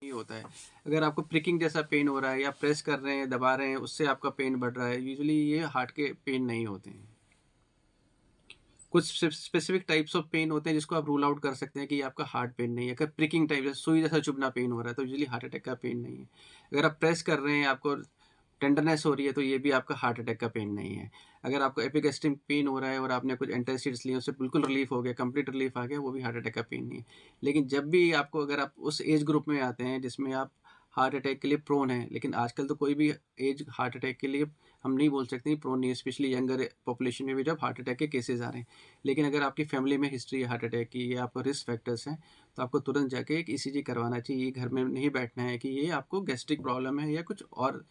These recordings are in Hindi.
नहीं होता है। अगर आपको प्रिकिंग जैसा पेन हो रहा है या प्रेस कर रहे हैं, दबा रहे हैं, उससे आपका पेन बढ़ रहा है, यूजुअली ये हार्ट के पेन नहीं होते हैं। कुछ स्पेसिफिक टाइप्स ऑफ पेन होते हैं जिसको आप रूल आउट कर सकते हैं कि ये आपका हार्ट पेन नहीं है। अगर प्रिकिंग टाइप जैसे सुई जैसा चुभना पेन हो रहा है तो यूजुअली हार्ट अटैक का पेन नहीं है। अगर आप प्रेस कर रहे हैं, आपको टेंडरनेस हो रही है तो ये भी आपका हार्ट अटैक का पेन नहीं है। अगर आपको एपिगैस्ट्रिक पेन हो रहा है और आपने कुछ एंटासिड्स लिए, उससे बिल्कुल रिलीफ हो गया, कंप्लीट रिलीफ आ गया, वो भी हार्ट अटैक का पेन नहीं है। लेकिन जब भी आपको, अगर आप उस एज ग्रुप में आते हैं जिसमें आप हार्ट अटैक के लिए प्रोन है, लेकिन आजकल तो कोई भी एज हार्ट अटैक के लिए हम नहीं बोल सकते प्रोन नहीं है, स्पेशली यंगर पॉपुलेशन में भी जब हार्ट अटैक के केसेस आ रहे हैं। लेकिन अगर आपकी फैमिली में हिस्ट्री है हार्ट अटैक की या आपको रिस्क फैक्टर्स हैं, तो आपको तुरंत जाके एक ईसीजी करवाना चाहिए। घर में नहीं बैठना है कि ये आपको गैस्ट्रिक प्रॉब्लम है या कुछ और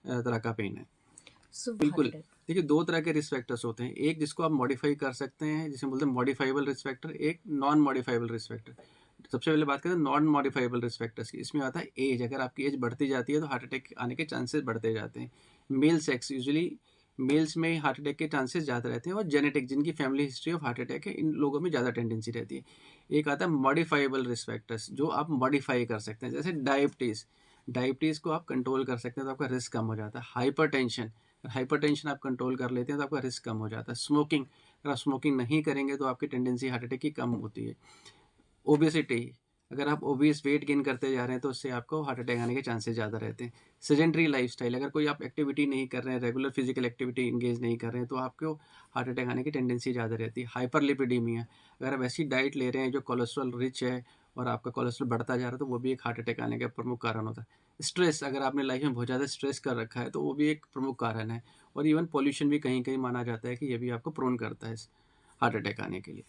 तरह का पेन है। सो बिल्कुल। Heart attack. देखिए 2 तरह के रिस्क फैक्टर्स होते हैं। एक जिसको आप मॉडिफ़ाई कर सकते हैं, जिसे बोलते हैं मॉडिफ़ाइबल रिस्क फैक्टर, एक नॉन मॉडिफ़ाइबल रिस्क फैक्टर। सबसे पहले बात करें नॉन मॉडिफ़ाइबल रिस्क फैक्टर्स की। इसमें आता है एज। अगर आपकी एज बढ़ती जाती है तो हार्ट अटैक आने के चांसेस बढ़ते जाते हैं। मेल सेक्स, यूजुअली मेल्स में हार्ट अटैक के चांसेस ज़्यादा रहते हैं, और जेनेटिक, जिनकी family history of heart attack है, इन लोगों में ज़्यादा टेंडेंसी रहती है। एक आता है मॉडिफ़ाइबल रिस्क फैक्टर्स, जो आप मॉडिफ़ाई कर सकते हैं, जैसे डायबिटीज़। डायबिटीज़ को आप कंट्रोल कर सकते हैं तो आपका रिस्क कम हो जाता है। हाइपरटेंशन, हाइपरटेंशन आप कंट्रोल कर लेते हैं तो आपका रिस्क कम हो जाता है। स्मोकिंग, अगर आप स्मोकिंग नहीं करेंगे तो आपकी टेंडेंसी हार्ट अटैक की कम होती है। ओबेसिटी, अगर आप ओबीस वेट गेन करते जा रहे हैं तो उससे आपको हार्ट अटैक आने के चांसेस ज़्यादा रहते हैं। सेडेंटरी लाइफस्टाइल, अगर कोई आप एक्टिविटी नहीं कर रहे हैं, रेगुलर फिजिकल एक्टिविटी इंगेज नहीं कर रहे हैं, तो आपको हार्ट अटैक आने की टेंडेंसी ज़्यादा रहती है। हाइपरलिपिडीमिया, अगर आप ऐसी डाइट ले रहे हैं जो कोलेस्ट्रॉल रिच है और आपका कोलेस्ट्रॉल बढ़ता जा रहा है, तो वो भी एक हार्ट अटैक आने का प्रमुख कारण होता है। स्ट्रेस, अगर आपने लाइफ में बहुत ज़्यादा स्ट्रेस कर रखा है तो वो भी एक प्रमुख कारण है। और इवन पॉल्यूशन भी कहीं कहीं माना जाता है कि ये भी आपको प्रोन करता है हार्ट अटैक आने के लिए।